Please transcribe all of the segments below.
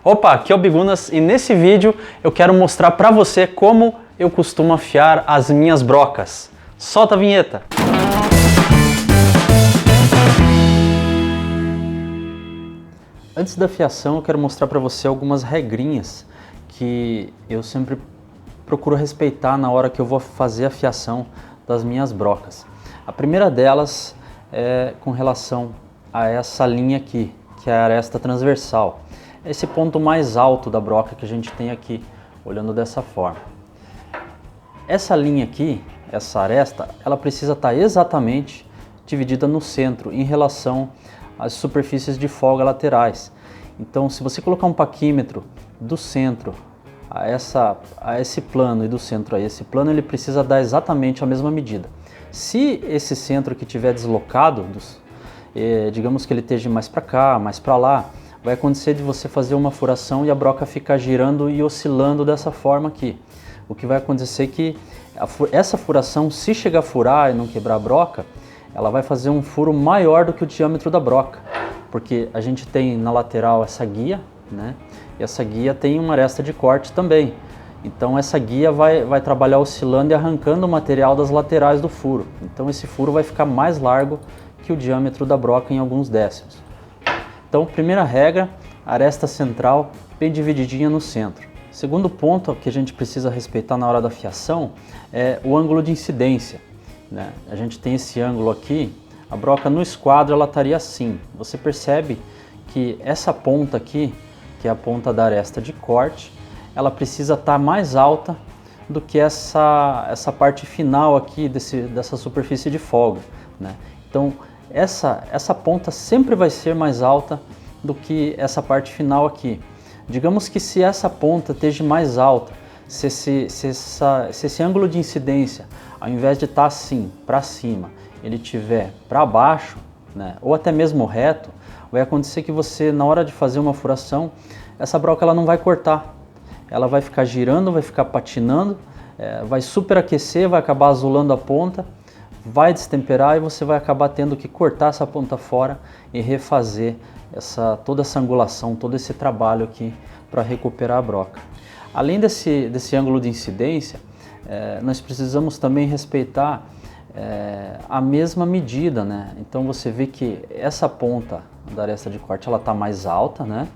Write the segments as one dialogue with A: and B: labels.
A: Opa, aqui é o Bigunas e nesse vídeo eu quero mostrar pra você como eu costumo afiar as minhas brocas. Solta a vinheta! Antes da afiação eu quero mostrar pra você algumas regrinhas que eu sempre procuro respeitar na hora que eu vou fazer a afiação das minhas brocas. A primeira delas é com relação a essa linha aqui, que é a aresta transversal. Esse ponto mais alto da broca que a gente tem aqui, olhando dessa forma. Essa linha aqui, essa aresta, ela precisa estar exatamente dividida no centro em relação às superfícies de folga laterais. Então, se você colocar um paquímetro do centro a esse plano e do centro a esse plano, ele precisa dar exatamente a mesma medida. Se esse centro aqui estiver deslocado, digamos que ele esteja mais para cá, mais para lá, vai acontecer de você fazer uma furação e a broca ficar girando e oscilando dessa forma aqui. O que vai acontecer é que essa furação, se chegar a furar e não quebrar a broca, ela vai fazer um furo maior do que o diâmetro da broca. Porque a gente tem na lateral essa guia, né? E essa guia tem uma aresta de corte também. Então essa guia vai trabalhar oscilando e arrancando o material das laterais do furo. Então esse furo vai ficar mais largo que o diâmetro da broca em alguns décimos. Então, primeira regra, aresta central bem divididinha no centro. Segundo ponto que a gente precisa respeitar na hora da fiação é o ângulo de incidência, né? A gente tem esse ângulo aqui, a broca no esquadro ela estaria assim. Você percebe que essa ponta aqui, que é a ponta da aresta de corte, ela precisa estar mais alta do que essa parte final aqui dessa superfície de folga, né? Então, essa ponta sempre vai ser mais alta do que essa parte final aqui. Digamos que se essa ponta esteja mais alta, se esse ângulo de incidência, ao invés de estar assim, para cima, ele estiver para baixo, né, ou até mesmo reto, vai acontecer que você, na hora de fazer uma furação, essa broca ela não vai cortar. Ela vai ficar girando, vai ficar patinando, vai superaquecer, vai acabar azulando a ponta, vai destemperar e você vai acabar tendo que cortar essa ponta fora e refazer toda essa angulação, todo esse trabalho aqui para recuperar a broca. Além desse ângulo de incidência, nós precisamos também respeitar a mesma medida, né? Então você vê que essa ponta da aresta de corte ela está mais alta, né?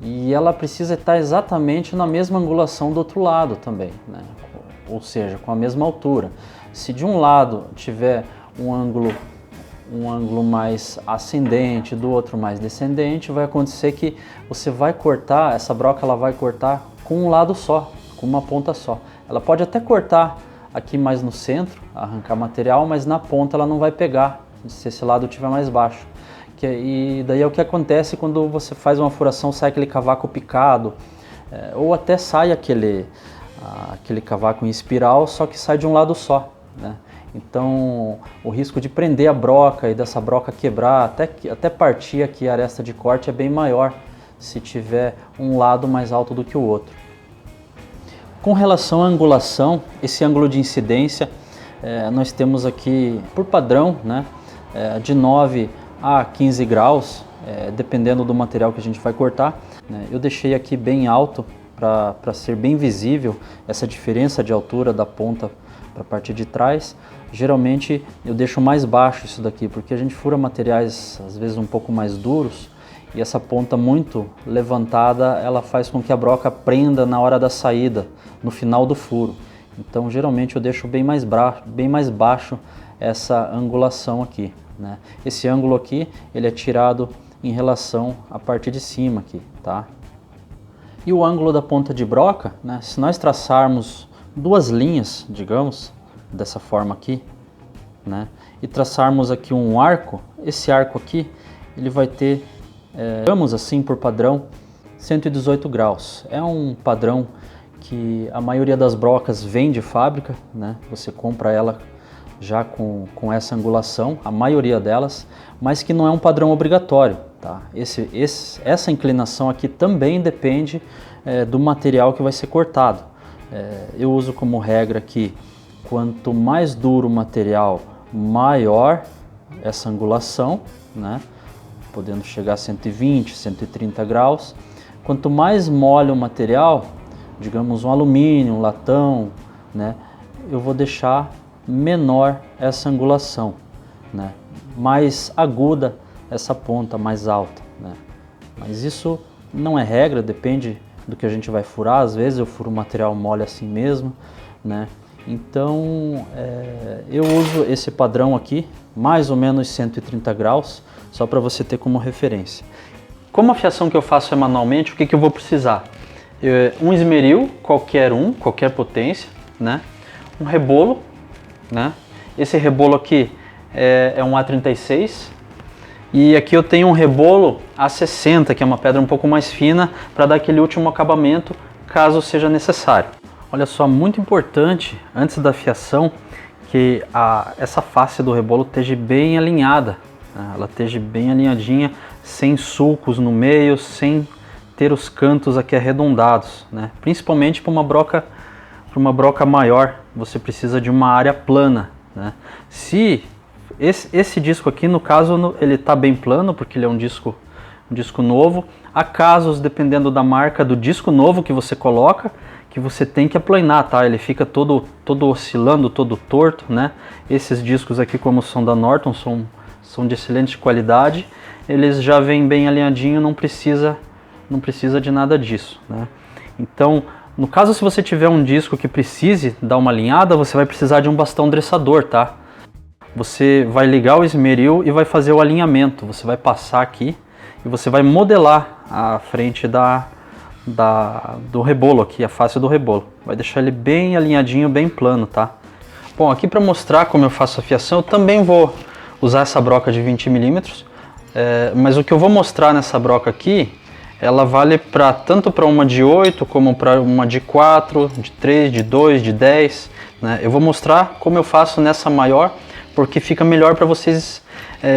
A: E ela precisa estar exatamente na mesma angulação do outro lado também, né? Ou seja, com a mesma altura. Se de um lado tiver um ângulo mais ascendente, do outro mais descendente, vai acontecer que você vai cortar, essa broca ela vai cortar com um lado só, com uma ponta só. Ela pode até cortar aqui mais no centro, arrancar material, mas na ponta ela não vai pegar, se esse lado estiver mais baixo. E daí é o que acontece quando você faz uma furação, sai aquele cavaco picado, ou até sai aquele cavaco em espiral, só que sai de um lado só, né? Então o risco de prender a broca e dessa broca quebrar, até partir aqui a aresta de corte é bem maior se tiver um lado mais alto do que o outro. Com relação à angulação, esse ângulo de incidência nós temos aqui por padrão, né, de 9 a 15 graus, dependendo do material que a gente vai cortar, né? Eu deixei aqui bem alto para ser bem visível essa diferença de altura da ponta para a parte de trás. Geralmente eu deixo mais baixo isso daqui, porque a gente fura materiais às vezes um pouco mais duros e essa ponta muito levantada ela faz com que a broca prenda na hora da saída, no final do furo. Então geralmente eu deixo bem mais baixo essa angulação aqui, né? Esse ângulo aqui ele é tirado em relação à parte de cima aqui, tá? E o ângulo da ponta de broca, né, se nós traçarmos duas linhas, digamos, dessa forma aqui, né, e traçarmos aqui um arco, esse arco aqui, ele vai ter, digamos assim, por padrão, 118 graus. É um padrão que a maioria das brocas vem de fábrica, né, você compra ela já com essa angulação, a maioria delas, mas que não é um padrão obrigatório, tá? Essa inclinação aqui também depende do material que vai ser cortado. Eu uso como regra que quanto mais duro o material, maior essa angulação, né? Podendo chegar a 120, 130 graus. Quanto mais mole o material, digamos um alumínio, um latão, né, eu vou deixar menor essa angulação, né, mais aguda essa ponta mais alta, né. Mas isso não é regra, depende do que a gente vai furar. Às vezes eu furo material mole assim mesmo, né. Então eu uso esse padrão aqui, mais ou menos 130 graus, só para você ter como referência. Como a fiação que eu faço é manualmente, o que eu vou precisar? Um esmeril, qualquer potência, né? Um rebolo, né? Esse rebolo aqui é um A36, e aqui eu tenho um rebolo A60, que é uma pedra um pouco mais fina, para dar aquele último acabamento, caso seja necessário. Olha só, muito importante, antes da fiação, que essa face do rebolo esteja bem alinhada, né? Ela esteja bem alinhadinha, sem sulcos no meio, sem ter os cantos aqui arredondados, né? Principalmente para uma broca maior, você precisa de uma área plana, né? Se esse disco aqui, no caso, ele está bem plano, porque ele é um disco novo. Há casos, dependendo da marca do disco novo que você coloca, que você tem que aplanar, tá? Ele fica todo oscilando, todo torto, né? Esses discos aqui, como são da Norton, são de excelente qualidade. Eles já vêm bem alinhadinho, não precisa de nada disso, né? Então, no caso, se você tiver um disco que precise dar uma alinhada, você vai precisar de um bastão dressador, tá? Você vai ligar o esmeril e vai fazer o alinhamento. Você vai passar aqui e você vai modelar a frente do rebolo aqui, a face do rebolo. Vai deixar ele bem alinhadinho, bem plano, tá? Bom, aqui para mostrar como eu faço a fiação, eu também vou usar essa broca de 20 milímetros. Mas o que eu vou mostrar nessa broca aqui, ela vale tanto para uma de 8, como para uma de 4, de 3, de 2, de 10. Né? Eu vou mostrar como eu faço nessa maior, porque fica melhor para vocês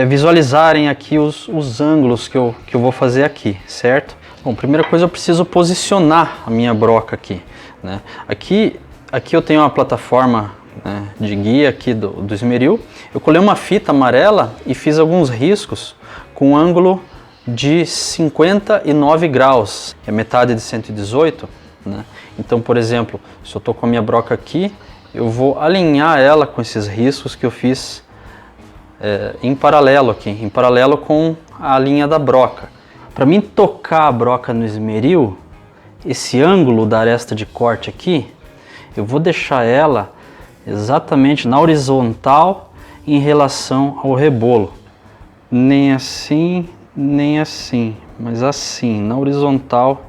A: visualizarem aqui os ângulos que eu vou fazer aqui, certo? Bom, primeira coisa, eu preciso posicionar a minha broca aqui, né? Aqui eu tenho uma plataforma, né, de guia aqui do esmeril. Eu colei uma fita amarela e fiz alguns riscos com um ângulo de 59 graus, que é metade de 118, né? Então, por exemplo, se eu estou com a minha broca aqui, eu vou alinhar ela com esses riscos que eu fiz em paralelo aqui, em paralelo com a linha da broca. Para mim tocar a broca no esmeril, esse ângulo da aresta de corte aqui, eu vou deixar ela exatamente na horizontal em relação ao rebolo. Nem assim, nem assim, mas assim, na horizontal,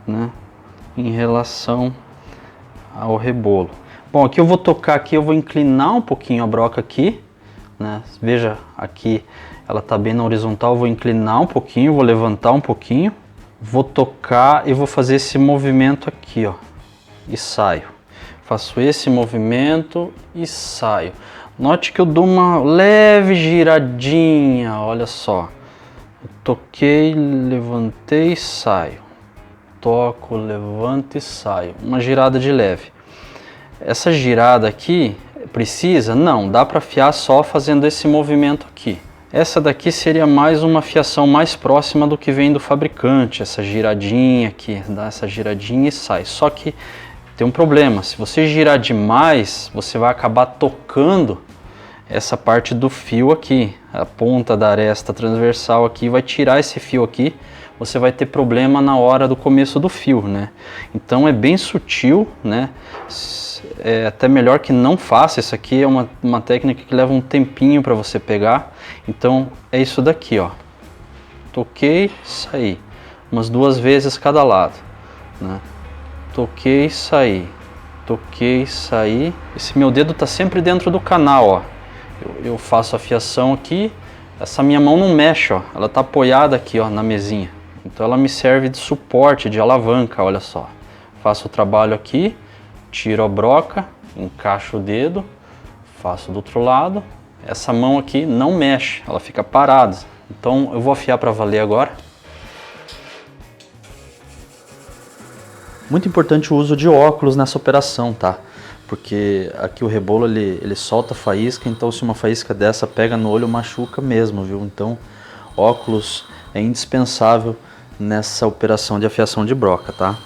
A: né, em relação ao rebolo. Bom, aqui eu vou tocar aqui, eu vou inclinar um pouquinho a broca aqui, né? Veja, aqui ela está bem na horizontal, eu vou inclinar um pouquinho, vou levantar um pouquinho, vou tocar e vou fazer esse movimento aqui, ó, e saio. Faço esse movimento e saio. Note que eu dou uma leve giradinha, olha só. Eu toquei, levantei e saio. Toco, levanto e saio. Uma girada de leve. Essa girada aqui precisa? Não, dá para afiar só fazendo esse movimento aqui. Essa daqui seria mais uma fiação mais próxima do que vem do fabricante. Essa giradinha aqui, dá essa giradinha e sai. Só que tem um problema, se você girar demais, você vai acabar tocando essa parte do fio aqui, a ponta da aresta transversal aqui, vai tirar esse fio aqui, você vai ter problema na hora do começo do fio, né? Então é bem sutil, né? É até melhor que não faça. Isso aqui é uma técnica que leva um tempinho para você pegar. Então é isso daqui, ó. Toquei, saí. Umas 2 vezes cada lado, né? Toquei, saí. Toquei, saí. Esse meu dedo tá sempre dentro do canal, ó. Eu faço a fiação aqui. Essa minha mão não mexe, ó. Ela tá apoiada aqui, ó, na mesinha. Então ela me serve de suporte, de alavanca, olha só. Faço o trabalho aqui, tiro a broca, encaixo o dedo, faço do outro lado. Essa mão aqui não mexe, ela fica parada. Então eu vou afiar para valer agora. Muito importante o uso de óculos nessa operação, tá? Porque aqui o rebolo ele solta faísca, então se uma faísca dessa pega no olho, machuca mesmo, viu? Então óculos é indispensável nessa operação de afiação de broca, tá?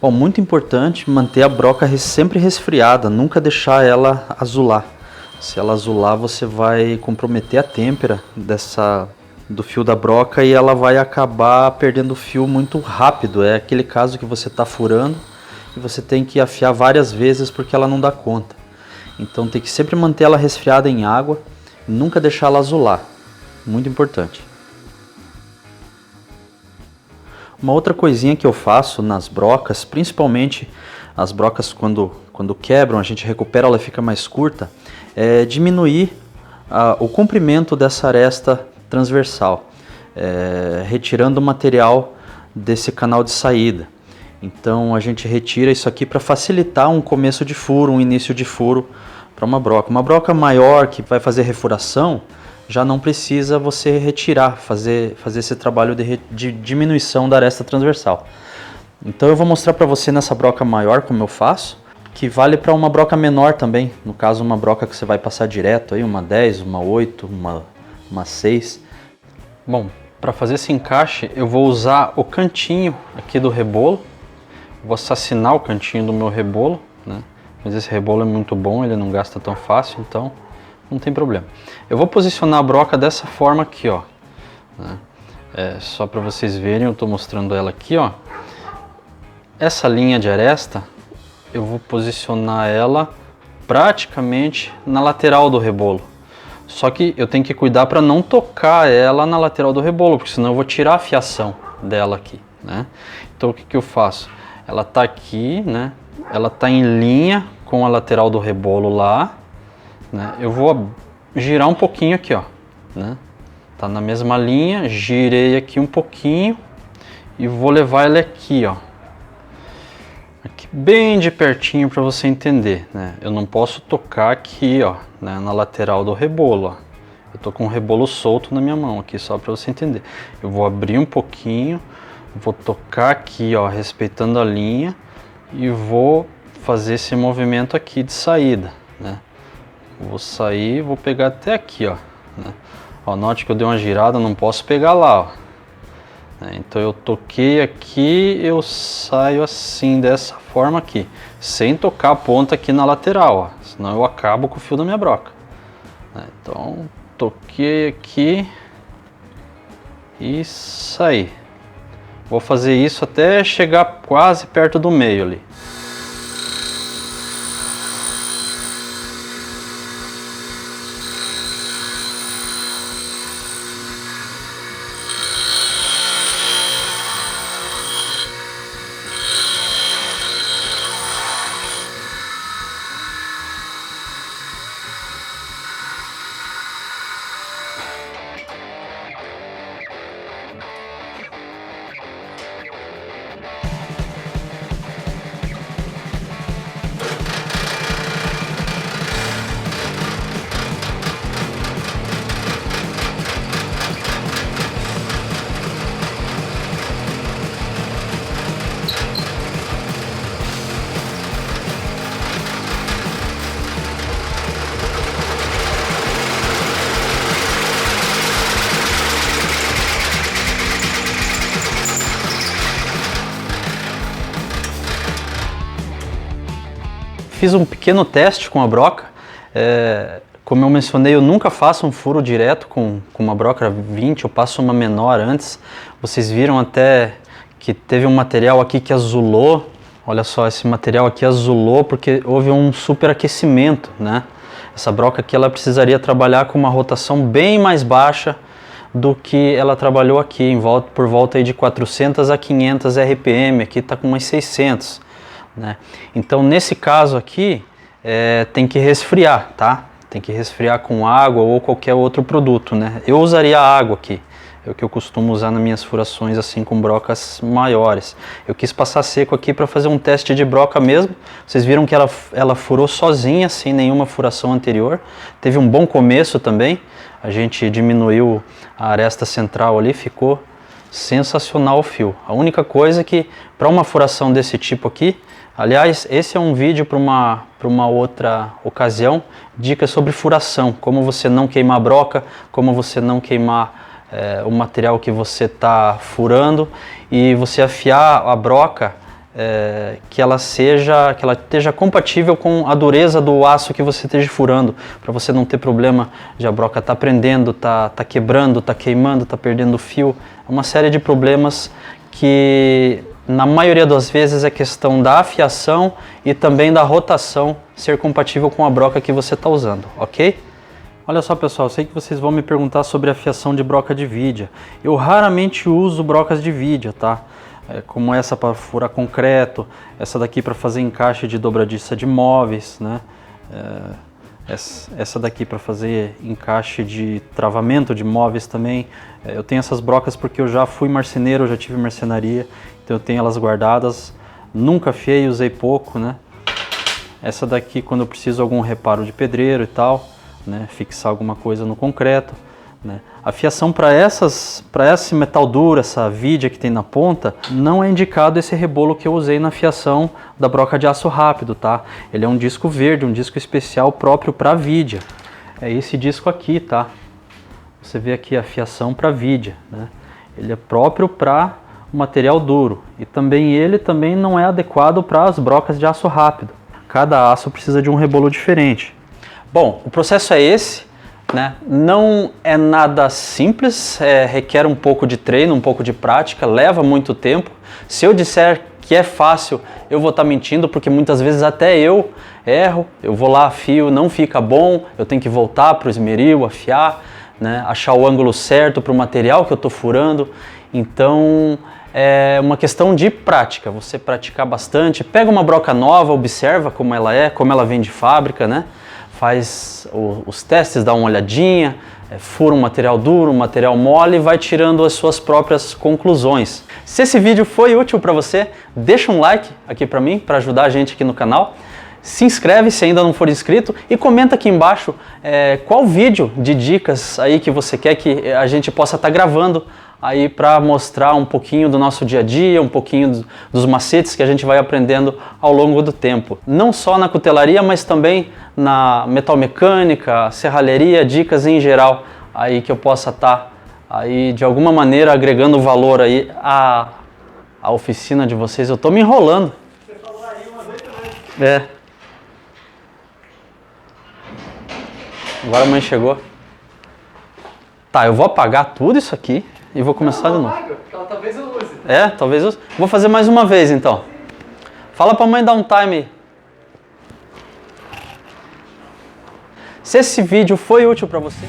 A: Bom, muito importante manter a broca sempre resfriada, nunca deixar ela azular. Se ela azular, você vai comprometer a têmpera do fio da broca e ela vai acabar perdendo o fio muito rápido. É aquele caso que você está furando e você tem que afiar várias vezes porque ela não dá conta. Então tem que sempre manter ela resfriada em água e nunca deixar ela azular. Muito importante. Uma outra coisinha que eu faço nas brocas, principalmente as brocas quando quebram, a gente recupera, ela fica mais curta, é diminuir o comprimento dessa aresta transversal, retirando o material desse canal de saída. Então a gente retira isso aqui para facilitar um começo de furo, um início de furo para uma broca. Uma broca maior que vai fazer refuração, já não precisa você retirar, fazer esse trabalho de diminuição da aresta transversal. Então eu vou mostrar para você nessa broca maior como eu faço, que vale para uma broca menor também. No caso, uma broca que você vai passar direto, aí, uma 10, uma 8, uma 6. Bom, para fazer esse encaixe eu vou usar o cantinho aqui do rebolo. Vou assassinar o cantinho do meu rebolo, né? Mas esse rebolo é muito bom, ele não gasta tão fácil, então não tem problema. Eu vou posicionar a broca dessa forma aqui, ó, né? Só para vocês verem, eu estou mostrando ela aqui, ó. Essa linha de aresta, eu vou posicionar ela praticamente na lateral do rebolo. Só que eu tenho que cuidar para não tocar ela na lateral do rebolo, porque senão eu vou tirar a fiação dela aqui, né? Então o que eu faço? Ela tá aqui, né? Ela tá em linha com a lateral do rebolo lá, né? Eu vou girar um pouquinho aqui, ó, né? Tá na mesma linha, girei aqui um pouquinho e vou levar ela aqui, ó, aqui bem de pertinho para você entender, né? Eu não posso tocar aqui, ó, né, na lateral do rebolo, ó. Eu tô com o rebolo solto na minha mão aqui, só para você entender. Eu vou abrir um pouquinho, vou tocar aqui, ó, respeitando a linha e vou fazer esse movimento aqui de saída, né? Vou sair, vou pegar até aqui, ó, né? Ó, note que eu dei uma girada, não posso pegar lá, ó. Então eu toquei aqui, eu saio assim, dessa forma aqui, sem tocar a ponta aqui na lateral, ó, senão eu acabo com o fio da minha broca. Então toquei aqui e saí. Vou fazer isso até chegar quase perto do meio ali. Fiz um pequeno teste com a broca. Como eu mencionei, eu nunca faço um furo direto com uma broca 20, eu passo uma menor antes. Vocês viram até que teve um material aqui que azulou. Olha só, esse material aqui azulou porque houve um superaquecimento, né? Essa broca aqui ela precisaria trabalhar com uma rotação bem mais baixa do que ela trabalhou aqui, por volta aí de 400 a 500 RPM, aqui está com umas 600. Né? Então nesse caso aqui tem que resfriar, tá? Tem que resfriar com água ou qualquer outro produto, né? Eu usaria água aqui, é o que eu costumo usar nas minhas furações assim com brocas maiores. Eu quis passar seco aqui para fazer um teste de broca mesmo. Vocês viram que ela furou sozinha, sem nenhuma furação anterior. Teve um bom começo também. A gente diminuiu a aresta central ali, ficou sensacional o fio. A única coisa é que para uma furação desse tipo aqui, Aliás, esse é um vídeo para uma outra ocasião, dicas sobre furação, como você não queimar a broca, como você não queimar o material que você está furando e você afiar a broca que ela esteja compatível com a dureza do aço que você esteja furando, para você não ter problema de a broca tá prendendo, tá quebrando, tá queimando, tá perdendo fio. É uma série de problemas que na maioria das vezes é questão da afiação e também da rotação ser compatível com a broca que você está usando, ok? Olha só pessoal, eu sei que vocês vão me perguntar sobre a afiação de broca de vidia. Eu raramente uso brocas de vidia, tá? Como essa para furar concreto, essa daqui para fazer encaixe de dobradiça de móveis, né? Essa daqui para fazer encaixe de travamento de móveis também. Eu tenho essas brocas porque eu já fui marceneiro, eu já tive marcenaria, então eu tenho elas guardadas, nunca afiei, usei pouco, né? Essa daqui quando eu preciso algum reparo de pedreiro e tal, né? Fixar alguma coisa no concreto, né? A fiação para esse metal duro, essa vidia que tem na ponta, não é indicado esse rebolo que eu usei na fiação da broca de aço rápido, tá? Ele é um disco verde, um disco especial próprio para vidia. É esse disco aqui, tá? Você vê aqui a fiação para vidia, né? Ele é próprio para o material duro e ele também não é adequado para as brocas de aço rápido. Cada aço precisa de um rebolo diferente. Bom, o processo é esse. Né? Não é nada simples, requer um pouco de treino, um pouco de prática, leva muito tempo. Se eu disser que é fácil, eu vou estar mentindo, porque muitas vezes até eu erro, eu vou lá, afio, não fica bom, eu tenho que voltar para o esmeril, afiar, né? Achar o ângulo certo para o material que eu estou furando. Então é uma questão de prática, você praticar bastante, pega uma broca nova, observa como ela vem de fábrica, né? Faz os testes, dá uma olhadinha, fura um material duro, um material mole e vai tirando as suas próprias conclusões. Se esse vídeo foi útil para você, deixa um like aqui para mim, para ajudar a gente aqui no canal. Se inscreve se ainda não for inscrito e comenta aqui embaixo qual vídeo de dicas aí que você quer que a gente possa estar gravando aí para mostrar um pouquinho do nosso dia a dia, um pouquinho dos macetes que a gente vai aprendendo ao longo do tempo. Não só na cutelaria, mas também na metalmecânica, serralheria, dicas em geral aí que eu possa estar aí de alguma maneira agregando valor aí à oficina de vocês. Eu tô me enrolando. Você falou aí umas 8 vezes. Agora a mãe chegou. Tá, eu vou apagar tudo isso aqui e vou começar de novo.
B: Talvez eu use.
A: Talvez eu use. Vou fazer mais uma vez então. Fala pra mãe dar um time aí. Se esse vídeo foi útil pra você...